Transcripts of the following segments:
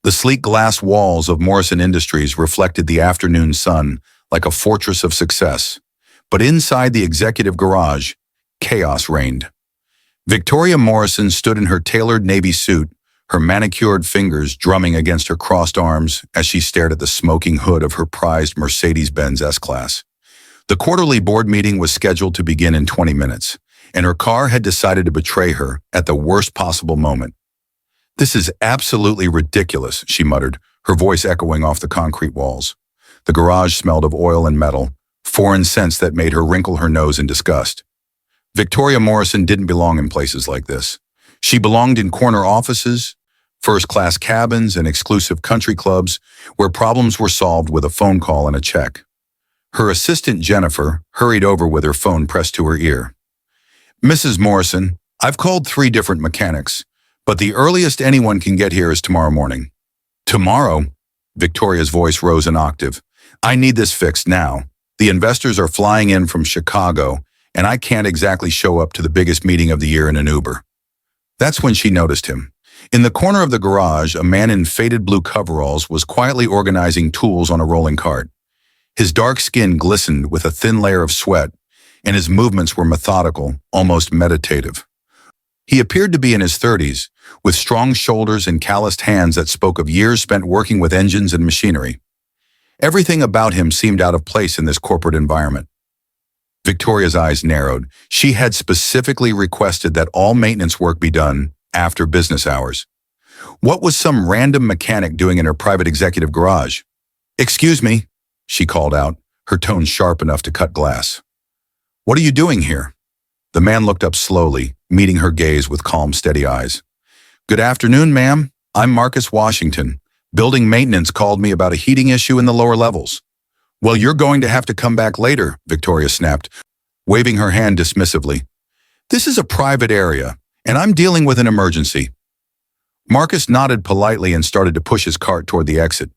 The sleek glass walls of Morrison Industries reflected the afternoon sun like a fortress of success. But inside the executive garage, chaos reigned. Victoria Morrison stood in her tailored navy suit, her manicured fingers drumming against her crossed arms as she stared at the smoking hood of her prized Mercedes-Benz S-Class. The quarterly board meeting was scheduled to begin in 20 minutes, and her car had decided to betray her at the worst possible moment. "This is absolutely ridiculous," she muttered, her voice echoing off the concrete walls. The garage smelled of oil and metal, foreign scents that made her wrinkle her nose in disgust. Victoria Morrison didn't belong in places like this. She belonged in corner offices, first-class cabins, and exclusive country clubs where problems were solved with a phone call and a check. Her assistant, Jennifer, hurried over with her phone pressed to her ear. "Mrs. Morrison, I've called 3 different mechanics, but the earliest anyone can get here is tomorrow morning." "Tomorrow?" Victoria's voice rose an octave. "I need this fixed now. The investors are flying in from Chicago, and I can't exactly show up to the biggest meeting of the year in an Uber." That's when she noticed him. In the corner of the garage, a man in faded blue coveralls was quietly organizing tools on a rolling cart. His dark skin glistened with a thin layer of sweat, and his movements were methodical, almost meditative. He appeared to be in his 30s, with strong shoulders and calloused hands that spoke of years spent working with engines and machinery. Everything about him seemed out of place in this corporate environment. Victoria's eyes narrowed. She had specifically requested that all maintenance work be done after business hours. What was some random mechanic doing in her private executive garage? "Excuse me," she called out, her tone sharp enough to cut glass. "What are you doing here?" The man looked up slowly, meeting her gaze with calm, steady eyes. "Good afternoon, ma'am. I'm Marcus Washington. Building maintenance called me about a heating issue in the lower levels." "Well, you're going to have to come back later," Victoria snapped, waving her hand dismissively. "This is a private area, and I'm dealing with an emergency." Marcus nodded politely and started to push his cart toward the exit.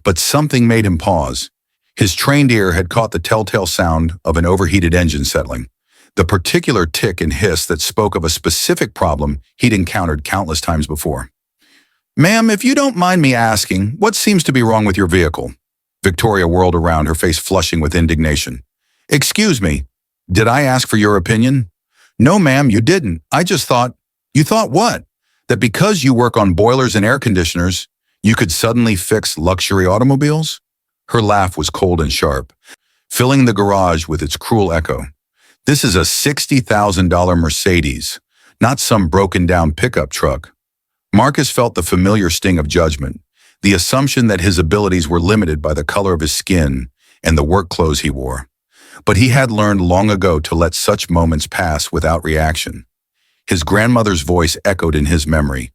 But something made him pause. His trained ear had caught the telltale sound of an overheated engine settling, the particular tick and hiss that spoke of a specific problem he'd encountered countless times before. "Ma'am, if you don't mind me asking, what seems to be wrong with your vehicle?" Victoria whirled around, her face flushing with indignation. "Excuse me, did I ask for your opinion?" "No, ma'am, you didn't. I just thought—" "You thought what? That because you work on boilers and air conditioners, you could suddenly fix luxury automobiles?" Her laugh was cold and sharp, filling the garage with its cruel echo. "This is a $60,000 Mercedes, not some broken-down pickup truck." Marcus felt the familiar sting of judgment, the assumption that his abilities were limited by the color of his skin and the work clothes he wore. But he had learned long ago to let such moments pass without reaction. His grandmother's voice echoed in his memory.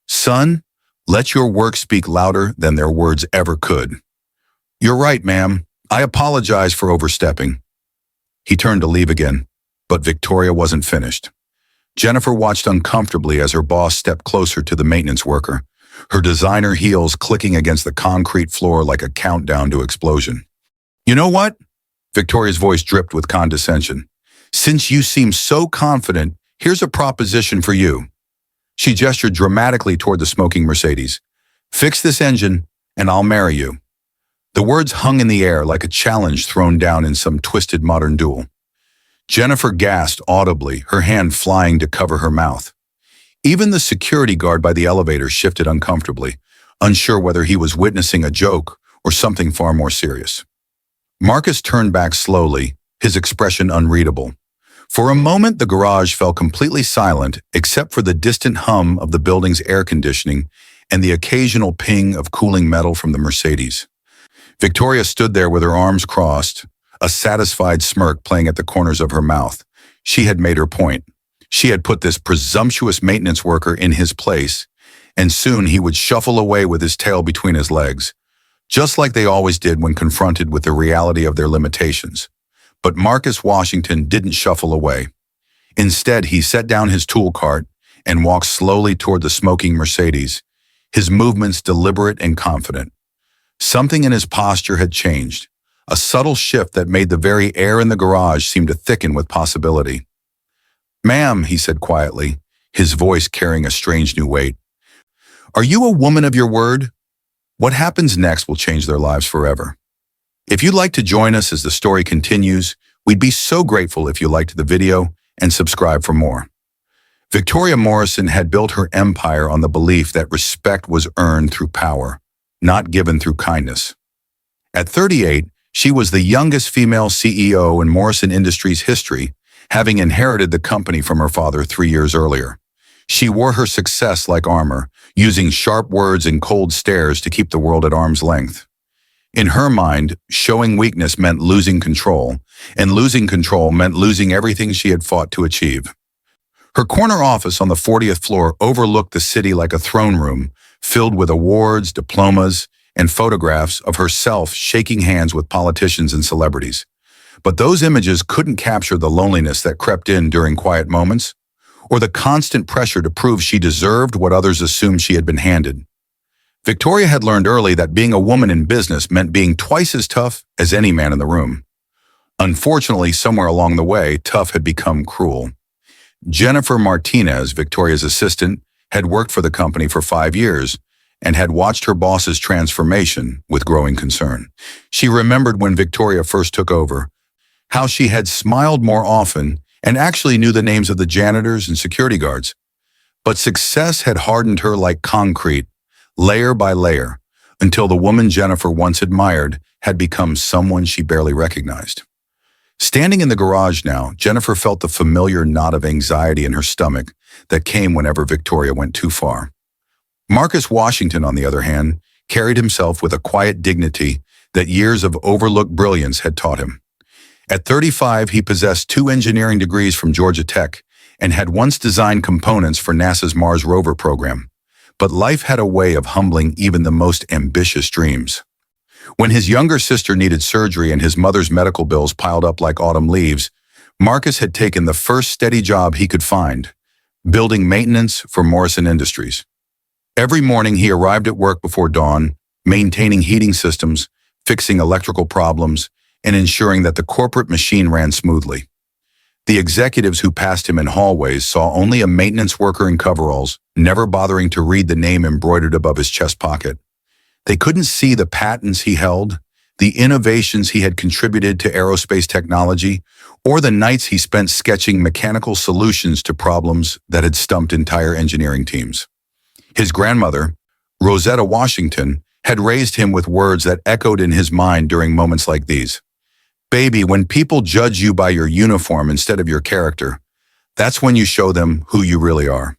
"Son, let your work speak louder than their words ever could." "You're right, ma'am. I apologize for overstepping." He turned to leave again, but Victoria wasn't finished. Jennifer watched uncomfortably as her boss stepped closer to the maintenance worker, her designer heels clicking against the concrete floor like a countdown to explosion. "You know what?" Victoria's voice dripped with condescension. "Since you seem so confident, here's a proposition for you." She gestured dramatically toward the smoking Mercedes. "Fix this engine, and I'll marry you." The words hung in the air like a challenge thrown down in some twisted modern duel. Jennifer gasped audibly, her hand flying to cover her mouth. Even the security guard by the elevator shifted uncomfortably, unsure whether he was witnessing a joke or something far more serious. Marcus turned back slowly, his expression unreadable. For a moment, the garage fell completely silent except for the distant hum of the building's air conditioning and the occasional ping of cooling metal from the Mercedes. Victoria stood there with her arms crossed, a satisfied smirk playing at the corners of her mouth. She had made her point. She had put this presumptuous maintenance worker in his place, and soon he would shuffle away with his tail between his legs, just like they always did when confronted with the reality of their limitations. But Marcus Washington didn't shuffle away. Instead, he set down his tool cart and walked slowly toward the smoking Mercedes, his movements deliberate and confident. Something in his posture had changed, a subtle shift that made the very air in the garage seem to thicken with possibility. "Ma'am," he said quietly, his voice carrying a strange new weight, "are you a woman of your word, What happens next will change their lives forever. If you'd like to join us as the story continues, we'd be so grateful if you liked the video and subscribe for more. Victoria Morrison had built her empire on the belief that respect was earned through power, not given through kindness. At 38, she was the youngest female CEO in Morrison Industries history, having inherited the company from her father 3 years earlier. She wore her success like armor, using sharp words and cold stares to keep the world at arm's length. In her mind, showing weakness meant losing control, and losing control meant losing everything she had fought to achieve. Her corner office on the 40th floor overlooked the city like a throne room, filled with awards, diplomas, and photographs of herself shaking hands with politicians and celebrities. But those images couldn't capture the loneliness that crept in during quiet moments, or the constant pressure to prove she deserved what others assumed she had been handed. Victoria had learned early that being a woman in business meant being twice as tough as any man in the room. Unfortunately, somewhere along the way, tough had become cruel. Jennifer Martinez, Victoria's assistant, had worked for the company for 5 years and had watched her boss's transformation with growing concern. She remembered when Victoria first took over, how she had smiled more often and actually knew the names of the janitors and security guards. But success had hardened her like concrete, layer by layer, until the woman Jennifer once admired had become someone she barely recognized. Standing in the garage now, Jennifer felt the familiar knot of anxiety in her stomach that came whenever Victoria went too far. Marcus Washington, on the other hand, carried himself with a quiet dignity that years of overlooked brilliance had taught him. At 35, he possessed 2 engineering degrees from Georgia Tech and had once designed components for NASA's Mars rover program. But life had a way of humbling even the most ambitious dreams. When his younger sister needed surgery and his mother's medical bills piled up like autumn leaves, Marcus had taken the first steady job he could find, building maintenance for Morrison Industries. Every morning he arrived at work before dawn, maintaining heating systems, fixing electrical problems, and ensuring that the corporate machine ran smoothly. The executives who passed him in hallways saw only a maintenance worker in coveralls, never bothering to read the name embroidered above his chest pocket. They couldn't see the patents he held, the innovations he had contributed to aerospace technology, or the nights he spent sketching mechanical solutions to problems that had stumped entire engineering teams. His grandmother, Rosetta Washington, had raised him with words that echoed in his mind during moments like these. "Baby, when people judge you by your uniform instead of your character, that's when you show them who you really are."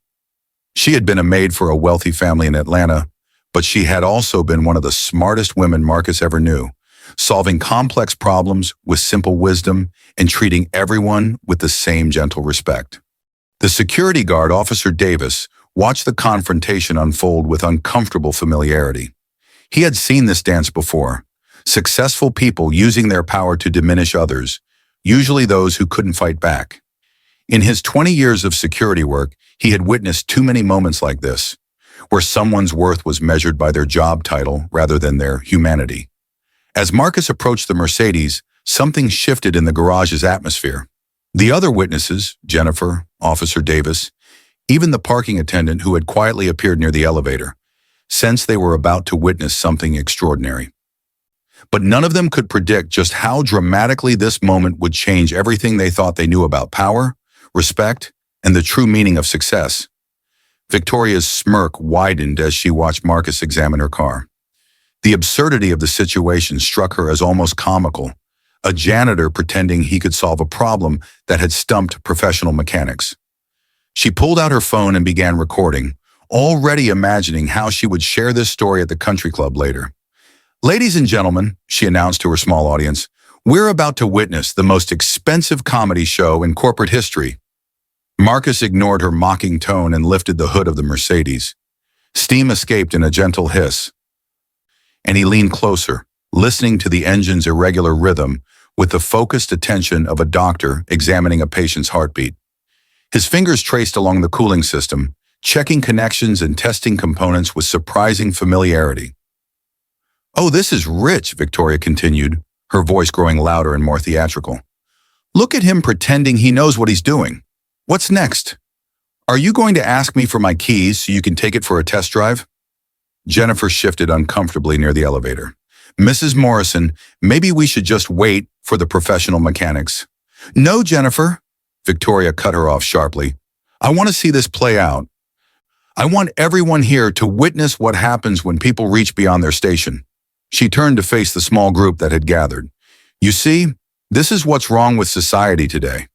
She had been a maid for a wealthy family in Atlanta, but she had also been one of the smartest women Marcus ever knew, solving complex problems with simple wisdom and treating everyone with the same gentle respect. The security guard, Officer Davis, watched the confrontation unfold with uncomfortable familiarity. He had seen this dance before. Successful people using their power to diminish others, usually those who couldn't fight back. In his 20 years of security work, he had witnessed too many moments like this, where someone's worth was measured by their job title rather than their humanity. As Marcus approached the Mercedes, something shifted in the garage's atmosphere. The other witnesses, Jennifer, Officer Davis, even the parking attendant who had quietly appeared near the elevator, sensed they were about to witness something extraordinary. But none of them could predict just how dramatically this moment would change everything they thought they knew about power, respect, and the true meaning of success. Victoria's smirk widened as she watched Marcus examine her car. The absurdity of the situation struck her as almost comical, a janitor pretending he could solve a problem that had stumped professional mechanics. She pulled out her phone and began recording, already imagining how she would share this story at the country club later. "Ladies and gentlemen," she announced to her small audience, "we're about to witness the most expensive comedy show in corporate history." Marcus ignored her mocking tone and lifted the hood of the Mercedes. Steam escaped in a gentle hiss, and he leaned closer, listening to the engine's irregular rhythm with the focused attention of a doctor examining a patient's heartbeat. His fingers traced along the cooling system, checking connections and testing components with surprising familiarity. "Oh, this is rich," Victoria continued, her voice growing louder and more theatrical. "Look at him pretending he knows what he's doing. What's next? Are you going to ask me for my keys so you can take it for a test drive?" Jennifer shifted uncomfortably near the elevator. Mrs. Morrison, maybe we should just wait for the professional mechanics. No, Jennifer, Victoria cut her off sharply. I want to see this play out. I want everyone here to witness what happens when people reach beyond their station. She turned to face the small group that had gathered. You see, this is what's wrong with society today.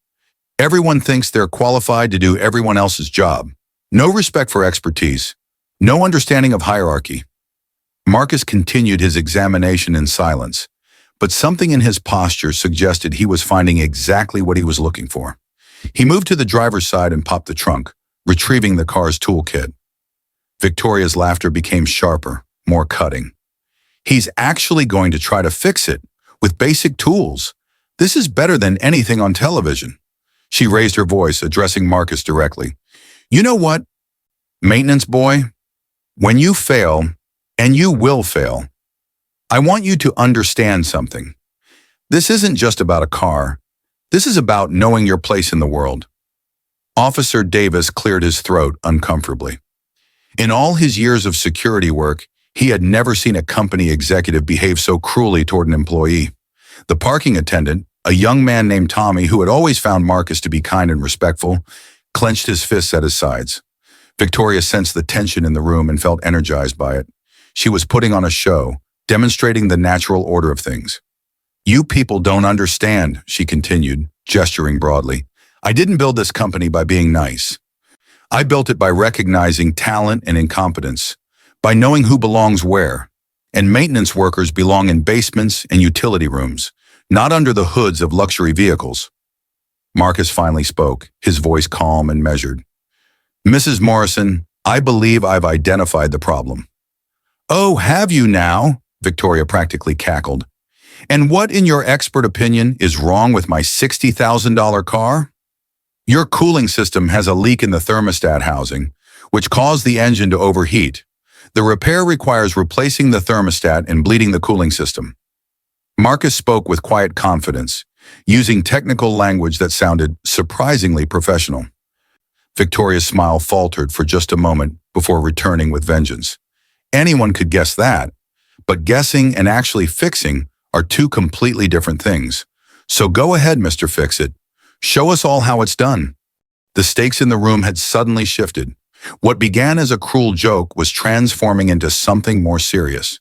Everyone thinks they're qualified to do everyone else's job. No respect for expertise. No understanding of hierarchy. Marcus continued his examination in silence, but something in his posture suggested he was finding exactly what he was looking for. He moved to the driver's side and popped the trunk, retrieving the car's toolkit. Victoria's laughter became sharper, more cutting. He's actually going to try to fix it with basic tools. This is better than anything on television. She raised her voice, addressing Marcus directly. You know what, maintenance boy? When you fail, and you will fail, I want you to understand something. This isn't just about a car. This is about knowing your place in the world. Officer Davis cleared his throat uncomfortably. In all his years of security work, he had never seen a company executive behave so cruelly toward an employee. The parking attendant, a young man named Tommy who had always found Marcus to be kind and respectful, clenched his fists at his sides. Victoria sensed the tension in the room and felt energized by it. She was putting on a show, demonstrating the natural order of things. You people don't understand, she continued, gesturing broadly. I didn't build this company by being nice. I built it by recognizing talent and incompetence, by knowing who belongs where. And maintenance workers belong in basements and utility rooms, not under the hoods of luxury vehicles. Marcus finally spoke, his voice calm and measured. Mrs. Morrison, I believe I've identified the problem. Oh, have you now? Victoria practically cackled. And what, in your expert opinion, is wrong with my $60,000 car? Your cooling system has a leak in the thermostat housing, which caused the engine to overheat. The repair requires replacing the thermostat and bleeding the cooling system. Marcus spoke with quiet confidence, using technical language that sounded surprisingly professional. Victoria's smile faltered for just a moment before returning with vengeance. Anyone could guess that, but guessing and actually fixing are two completely different things. So go ahead, Mr. Fix-It. Show us all how it's done. The stakes in the room had suddenly shifted. What began as a cruel joke was transforming into something more serious.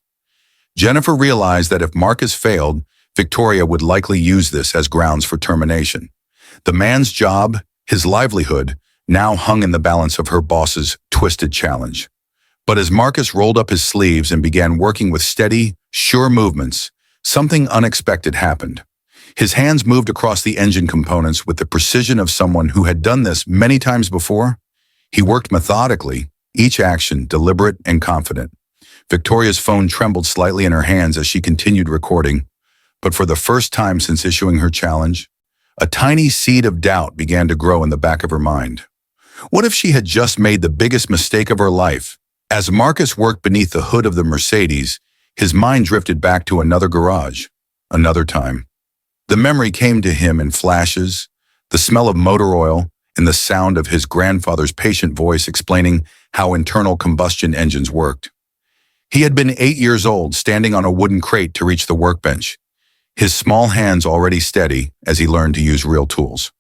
Jennifer realized that if Marcus failed, Victoria would likely use this as grounds for termination. The man's job, his livelihood, now hung in the balance of her boss's twisted challenge. But as Marcus rolled up his sleeves and began working with steady, sure movements, something unexpected happened. His hands moved across the engine components with the precision of someone who had done this many times before. He worked methodically, each action deliberate and confident. Victoria's phone trembled slightly in her hands as she continued recording, but for the first time since issuing her challenge, a tiny seed of doubt began to grow in the back of her mind. What if she had just made the biggest mistake of her life? As Marcus worked beneath the hood of the Mercedes, his mind drifted back to another garage, another time. The memory came to him in flashes, the smell of motor oil, and the sound of his grandfather's patient voice explaining how internal combustion engines worked. He had been 8 years old, standing on a wooden crate to reach the workbench, his small hands already steady as he learned to use real tools.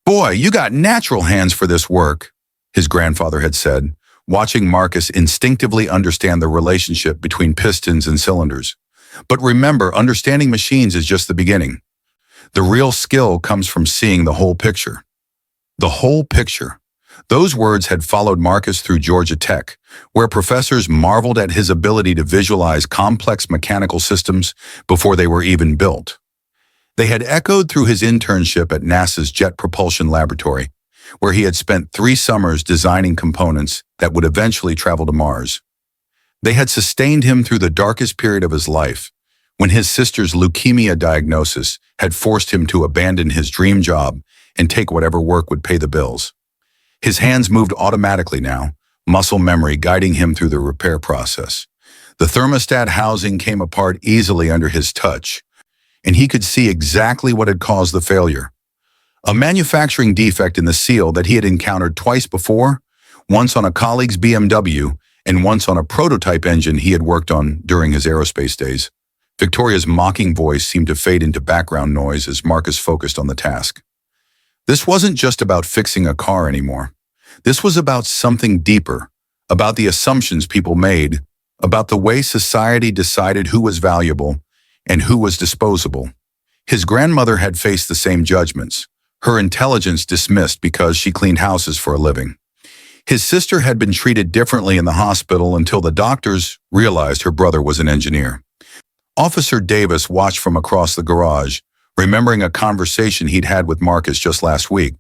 Boy, you got natural hands for this work, his grandfather had said, watching Marcus instinctively understand the relationship between pistons and cylinders. But remember, understanding machines is just the beginning. The real skill comes from seeing the whole picture. The whole picture. Those words had followed Marcus through Georgia Tech, where professors marveled at his ability to visualize complex mechanical systems before they were even built. They had echoed through his internship at NASA's Jet Propulsion Laboratory, where he had spent 3 summers designing components that would eventually travel to Mars. They had sustained him through the darkest period of his life, when his sister's leukemia diagnosis had forced him to abandon his dream job and take whatever work would pay the bills. His hands moved automatically now, muscle memory guiding him through the repair process. The thermostat housing came apart easily under his touch, and he could see exactly what had caused the failure. A manufacturing defect in the seal that he had encountered twice before, once on a colleague's BMW and once on a prototype engine he had worked on during his aerospace days. Victoria's mocking voice seemed to fade into background noise as Marcus focused on the task. This wasn't just about fixing a car anymore. This was about something deeper, about the assumptions people made, about the way society decided who was valuable and who was disposable. His grandmother had faced the same judgments, her intelligence dismissed because she cleaned houses for a living. His sister had been treated differently in the hospital until the doctors realized her brother was an engineer. Officer Davis watched from across the garage, remembering a conversation he'd had with Marcus just last week.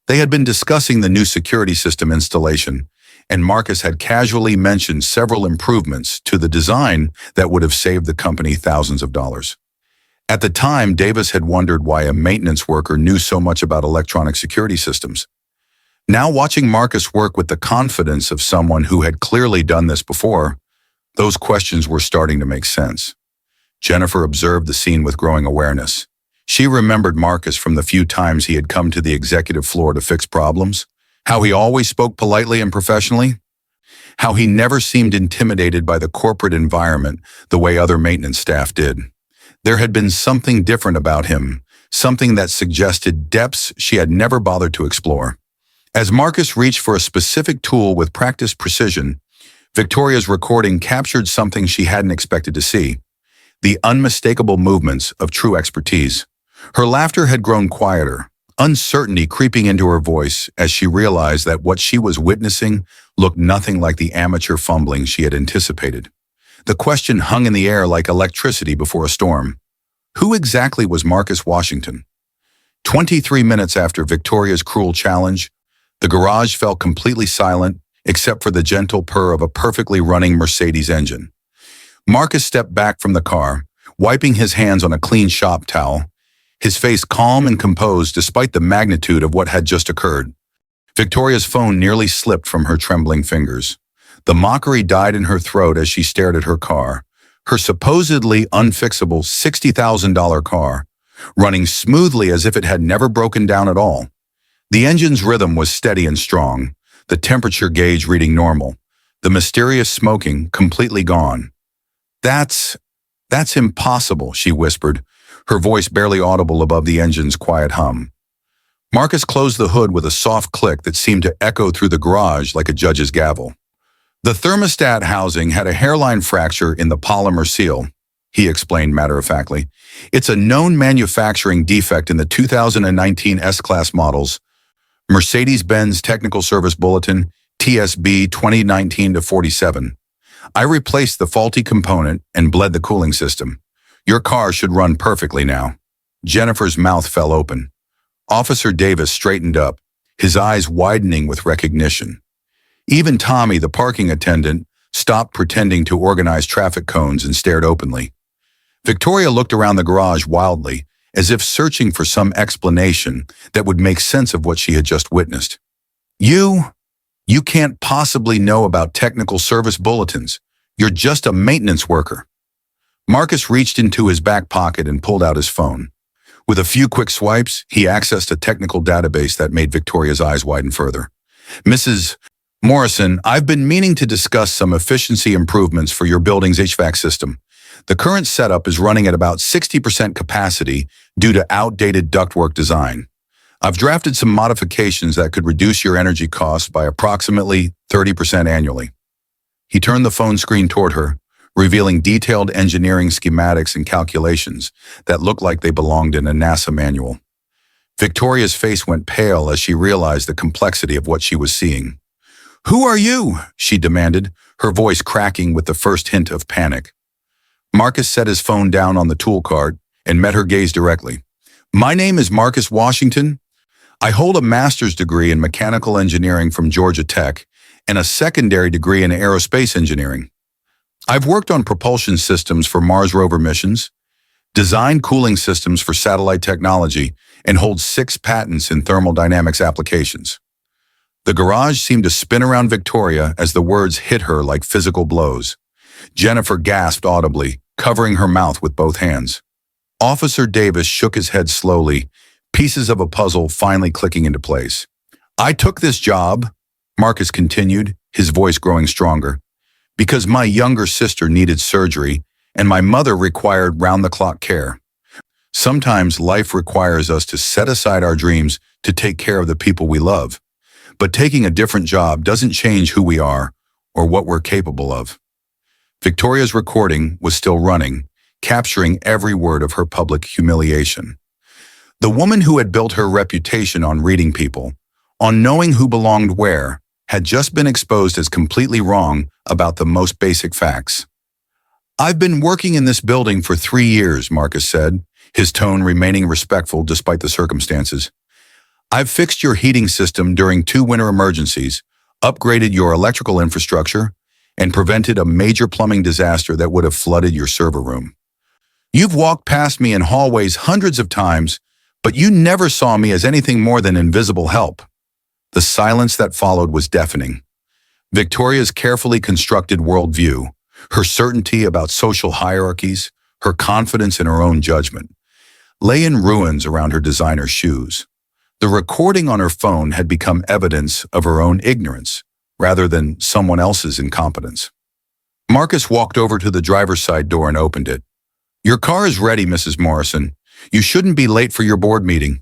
They had been discussing the new security system installation, and Marcus had casually mentioned several improvements to the design that would have saved the company thousands of dollars. At the time, Davis had wondered why a maintenance worker knew so much about electronic security systems. Now, watching Marcus work with the confidence of someone who had clearly done this before, those questions were starting to make sense. Jennifer observed the scene with growing awareness. She remembered Marcus from the few times he had come to the executive floor to fix problems, how he always spoke politely and professionally, how he never seemed intimidated by the corporate environment the way other maintenance staff did. There had been something different about him, something that suggested depths she had never bothered to explore. As Marcus reached for a specific tool with practiced precision, Victoria's recording captured something she hadn't expected to see: the unmistakable movements of true expertise. Her laughter had grown quieter, uncertainty creeping into her voice as she realized that what she was witnessing looked nothing like the amateur fumbling she had anticipated. The question hung in the air like electricity before a storm. Who exactly was Marcus Washington? 23 minutes after Victoria's cruel challenge, the garage fell completely silent except for the gentle purr of a perfectly running Mercedes engine. Marcus stepped back from the car, wiping his hands on a clean shop towel, his face calm and composed despite the magnitude of what had just occurred. Victoria's phone nearly slipped from her trembling fingers. The mockery died in her throat as she stared at her car, her supposedly unfixable $60,000 car, running smoothly as if it had never broken down at all. The engine's rhythm was steady and strong, the temperature gauge reading normal, the mysterious smoking completely gone. That's impossible," she whispered, her voice barely audible above the engine's quiet hum. Marcus closed the hood with a soft click that seemed to echo through the garage like a judge's gavel. "The thermostat housing had a hairline fracture in the polymer seal," he explained matter-of-factly. "It's a known manufacturing defect in the 2019 S-Class models, Mercedes-Benz Technical Service Bulletin, TSB 2019-47. I replaced the faulty component and bled the cooling system. Your car should run perfectly now." Jennifer's mouth fell open. Officer Davis straightened up, his eyes widening with recognition. Even Tommy, the parking attendant, stopped pretending to organize traffic cones and stared openly. Victoria looked around the garage wildly, as if searching for some explanation that would make sense of what she had just witnessed. You can't possibly know about technical service bulletins. You're just a maintenance worker." Marcus reached into his back pocket and pulled out his phone. With a few quick swipes, he accessed a technical database that made Victoria's eyes widen further. "Mrs. Morrison, I've been meaning to discuss some efficiency improvements for your building's HVAC system. The current setup is running at about 60% capacity due to outdated ductwork design. I've drafted some modifications that could reduce your energy costs by approximately 30% annually." He turned the phone screen toward her, revealing detailed engineering schematics and calculations that looked like they belonged in a NASA manual. Victoria's face went pale as she realized the complexity of what she was seeing. "Who are you?" she demanded, her voice cracking with the first hint of panic. Marcus set his phone down on the tool cart and met her gaze directly. "My name is Marcus Washington. I hold a master's degree in mechanical engineering from Georgia Tech and a secondary degree in aerospace engineering. I've worked on propulsion systems for Mars rover missions, designed cooling systems for satellite technology, and hold 6 patents in thermodynamics applications." The garage seemed to spin around Victoria as the words hit her like physical blows. Jennifer gasped audibly, covering her mouth with both hands. Officer Davis shook his head slowly, pieces of a puzzle finally clicking into place. "I took this job," Marcus continued, his voice growing stronger, Because my younger sister needed surgery and my mother required round-the-clock care. Sometimes life requires us to set aside our dreams to take care of the people we love. But taking a different job doesn't change who we are or what we're capable of. Victoria's recording was still running, capturing every word of her public humiliation. The woman who had built her reputation on reading people, on knowing who belonged where, had just been exposed as completely wrong about the most basic facts. "I've been working in this building for 3 years," Marcus said, his tone remaining respectful despite the circumstances. "I've fixed your heating system during 2 winter emergencies, upgraded your electrical infrastructure, and prevented a major plumbing disaster that would have flooded your server room. You've walked past me in hallways hundreds of times, but you never saw me as anything more than invisible help." The silence that followed was deafening. Victoria's carefully constructed worldview, her certainty about social hierarchies, her confidence in her own judgment, lay in ruins around her designer shoes. The recording on her phone had become evidence of her own ignorance, rather than someone else's incompetence. Marcus walked over to the driver's side door and opened it. "Your car is ready, Mrs. Morrison. You shouldn't be late for your board meeting."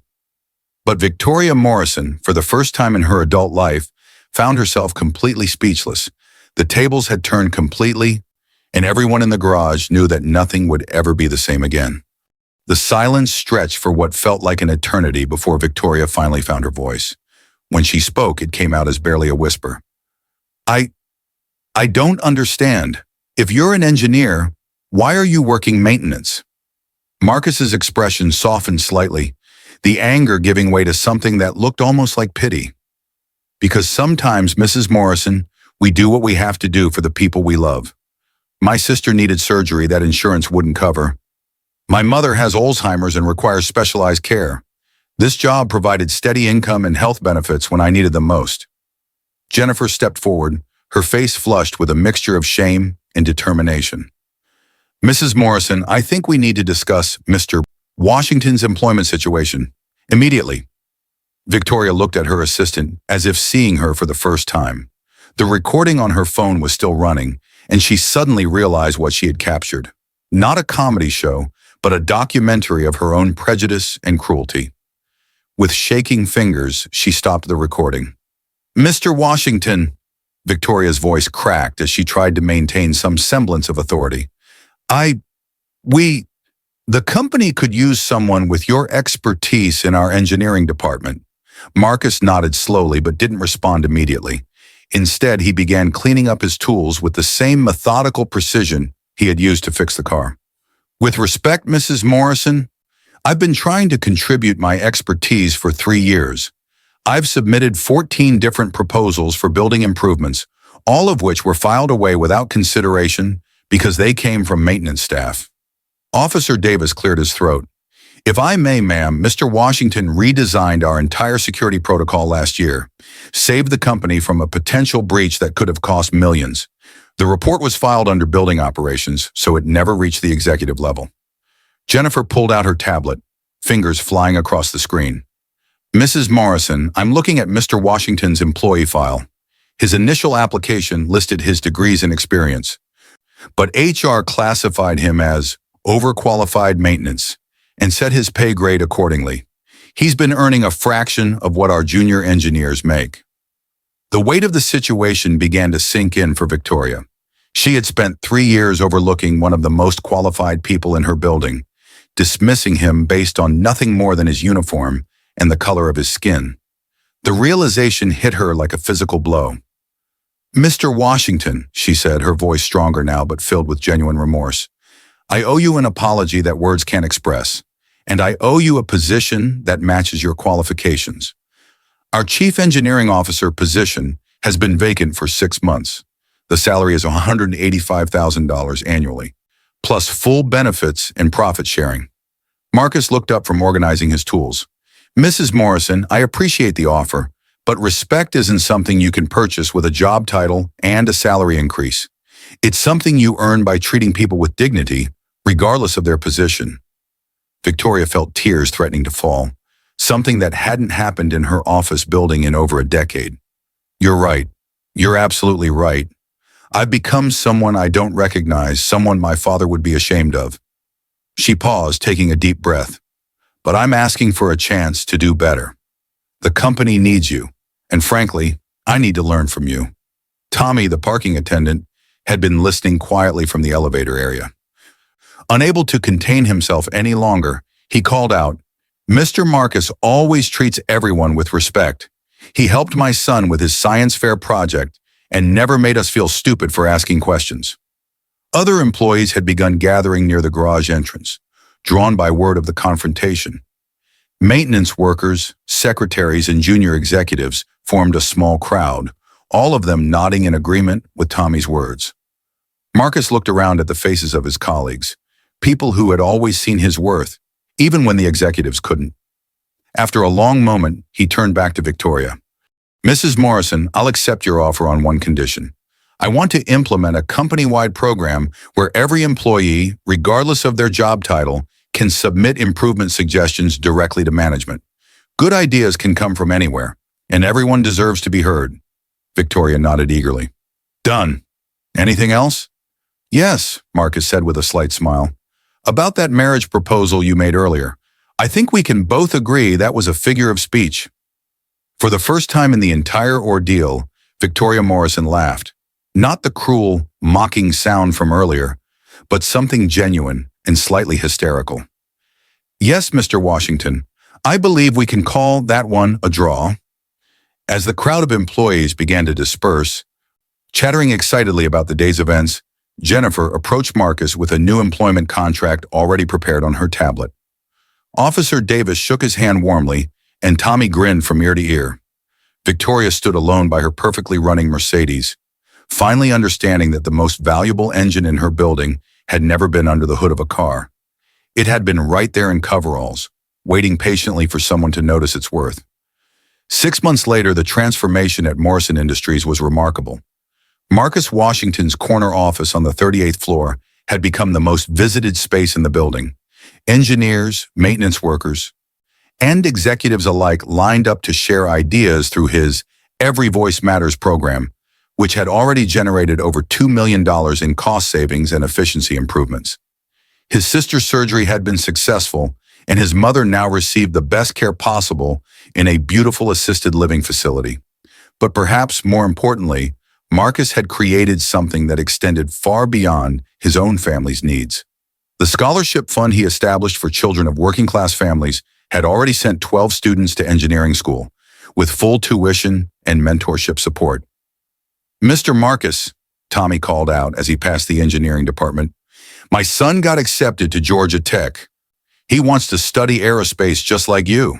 But Victoria Morrison, for the first time in her adult life, found herself completely speechless. The tables had turned completely, and everyone in the garage knew that nothing would ever be the same again. The silence stretched for what felt like an eternity before Victoria finally found her voice. When she spoke, it came out as barely a whisper. I don't understand. If you're an engineer, why are you working maintenance?" Marcus's expression softened slightly, the anger giving way to something that looked almost like pity. "Because sometimes, Mrs. Morrison, we do what we have to do for the people we love. My sister needed surgery that insurance wouldn't cover. My mother has Alzheimer's and requires specialized care. This job provided steady income and health benefits when I needed them most." Jennifer stepped forward, her face flushed with a mixture of shame and determination. "Mrs. Morrison, I think we need to discuss Mr. Washington's employment situation immediately." Victoria looked at her assistant as if seeing her for the first time. The recording on her phone was still running, and she suddenly realized what she had captured. Not a comedy show, but a documentary of her own prejudice and cruelty. With shaking fingers, she stopped the recording. "Mr. Washington," Victoria's voice cracked as she tried to maintain some semblance of authority. The company could use someone with your expertise in our engineering department." Marcus nodded slowly but didn't respond immediately. Instead, he began cleaning up his tools with the same methodical precision he had used to fix the car. "With respect, Mrs. Morrison, I've been trying to contribute my expertise for 3 years. I've submitted 14 different proposals for building improvements, all of which were filed away without consideration because they came from maintenance staff." Officer Davis cleared his throat. "If I may, ma'am, Mr. Washington redesigned our entire security protocol last year, saved the company from a potential breach that could have cost millions. The report was filed under building operations, so it never reached the executive level." Jennifer pulled out her tablet, fingers flying across the screen. "Mrs. Morrison, I'm looking at Mr. Washington's employee file. His initial application listed his degrees and experience, but HR classified him as overqualified maintenance and set his pay grade accordingly. He's been earning a fraction of what our junior engineers make." The weight of the situation began to sink in for Victoria. She had spent 3 years overlooking one of the most qualified people in her building, dismissing him based on nothing more than his uniform and the color of his skin. The realization hit her like a physical blow. "Mr. Washington," she said, her voice stronger now but filled with genuine remorse, "I owe you an apology that words can't express, and I owe you a position that matches your qualifications. Our Chief Engineering Officer position has been vacant for 6 months. The salary is $185,000 annually, plus full benefits and profit sharing." Marcus looked up from organizing his tools. "Mrs. Morrison, I appreciate the offer, but respect isn't something you can purchase with a job title and a salary increase. It's something you earn by treating people with dignity, regardless of their position." Victoria felt tears threatening to fall, something that hadn't happened in her office building in over a decade. "You're right. You're absolutely right. I've become someone I don't recognize, someone my father would be ashamed of. She paused, taking a deep breath. But I'm asking for a chance to do better. The company needs you, and frankly, I need to learn from you. Tommy, the parking attendant, had been listening quietly from the elevator area. Unable to contain himself any longer, he called out, "Mr. Marcus always treats everyone with respect. He helped my son with his science fair project and never made us feel stupid for asking questions." Other employees had begun gathering near the garage entrance, drawn by word of the confrontation. Maintenance workers, secretaries, and junior executives formed a small crowd, all of them nodding in agreement with Tommy's words. Marcus looked around at the faces of his colleagues, people who had always seen his worth, even when the executives couldn't. After a long moment, he turned back to Victoria. "Mrs. Morrison, I'll accept your offer on one condition. I want to implement a company-wide program where every employee, regardless of their job title, can submit improvement suggestions directly to management. Good ideas can come from anywhere, and everyone deserves to be heard." Victoria nodded eagerly. "Done. Anything else?" "Yes," Marcus said with a slight smile. "About that marriage proposal you made earlier, I think we can both agree that was a figure of speech." For the first time in the entire ordeal, Victoria Morrison laughed. Not the cruel, mocking sound from earlier, but something genuine and slightly hysterical. "Yes, Mr. Washington, I believe we can call that one a draw." As the crowd of employees began to disperse, chattering excitedly about the day's events, Jennifer approached Marcus with a new employment contract already prepared on her tablet. Officer Davis shook his hand warmly, and Tommy grinned from ear to ear. Victoria stood alone by her perfectly running Mercedes, finally understanding that the most valuable engine in her building had never been under the hood of a car. It had been right there in coveralls, waiting patiently for someone to notice its worth. 6 months later, the transformation at Morrison Industries was remarkable. Marcus Washington's corner office on the 38th floor had become the most visited space in the building. Engineers, maintenance workers, and executives alike lined up to share ideas through his Every Voice Matters program, which had already generated over $2 million in cost savings and efficiency improvements. His sister's surgery had been successful, and his mother now received the best care possible in a beautiful assisted living facility. But perhaps more importantly, Marcus had created something that extended far beyond his own family's needs. The scholarship fund he established for children of working-class families had already sent 12 students to engineering school, with full tuition and mentorship support. "Mr. Marcus," Tommy called out as he passed the engineering department, "my son got accepted to Georgia Tech. He wants to study aerospace just like you."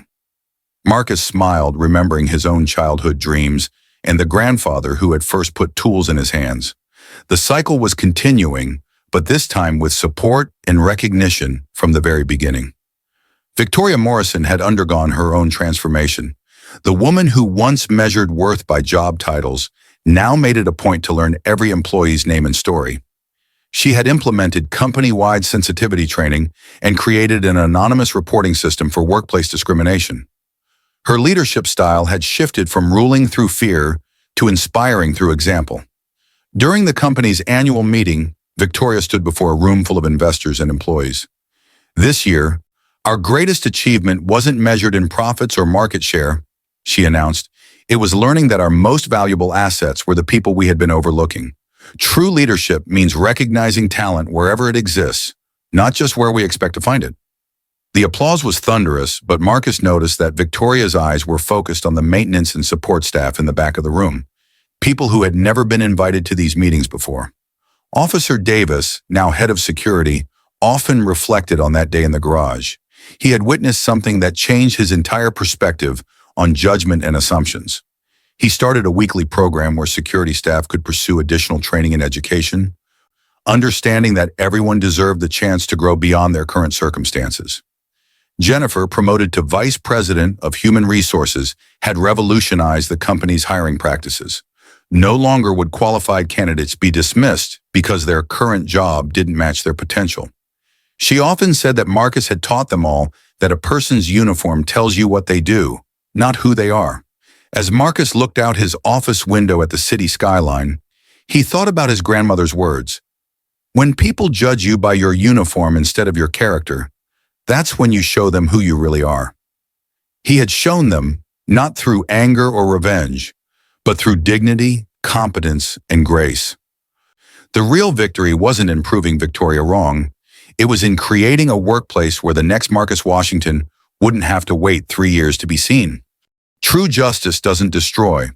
Marcus smiled, remembering his own childhood dreams and the grandfather who had first put tools in his hands. The cycle was continuing, but this time with support and recognition from the very beginning. Victoria Morrison had undergone her own transformation. The woman who once measured worth by job titles now made it a point to learn every employee's name and story. She had implemented company-wide sensitivity training and created an anonymous reporting system for workplace discrimination. Her leadership style had shifted from ruling through fear to inspiring through example. During the company's annual meeting, Victoria stood before a room full of investors and employees. "This year, our greatest achievement wasn't measured in profits or market share," she announced. "It was learning that our most valuable assets were the people we had been overlooking. True leadership means recognizing talent wherever it exists, not just where we expect to find it." The applause was thunderous, but Marcus noticed that Victoria's eyes were focused on the maintenance and support staff in the back of the room, people who had never been invited to these meetings before. Officer Davis, now head of security, often reflected on that day in the garage. He had witnessed something that changed his entire perspective on judgment and assumptions. He started a weekly program where security staff could pursue additional training and education, understanding that everyone deserved the chance to grow beyond their current circumstances. Jennifer, promoted to Vice President of Human Resources, had revolutionized the company's hiring practices. No longer would qualified candidates be dismissed because their current job didn't match their potential. She often said that Marcus had taught them all that a person's uniform tells you what they do, not who they are. As Marcus looked out his office window at the city skyline, He thought about his grandmother's words. When people judge you by your uniform instead of your character, that's when you show them who you really are. He had shown them, not through anger or revenge, but through dignity, competence, and grace. The real victory wasn't in proving Victoria wrong. It was in creating a workplace where the next Marcus Washington wouldn't have to wait 3 years to be seen. True justice doesn't destroy.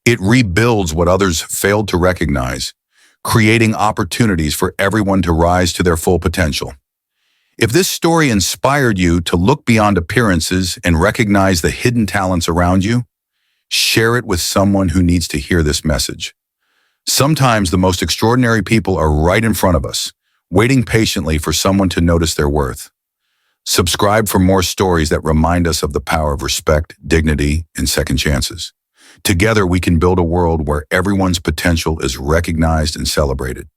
It rebuilds what others failed to recognize, creating opportunities for everyone to rise to their full potential. If this story inspired you to look beyond appearances and recognize the hidden talents around you, share it with someone who needs to hear this message. Sometimes the most extraordinary people are right in front of us, waiting patiently for someone to notice their worth. Subscribe for more stories that remind us of the power of respect, dignity, and second chances. Together, we can build a world where everyone's potential is recognized and celebrated.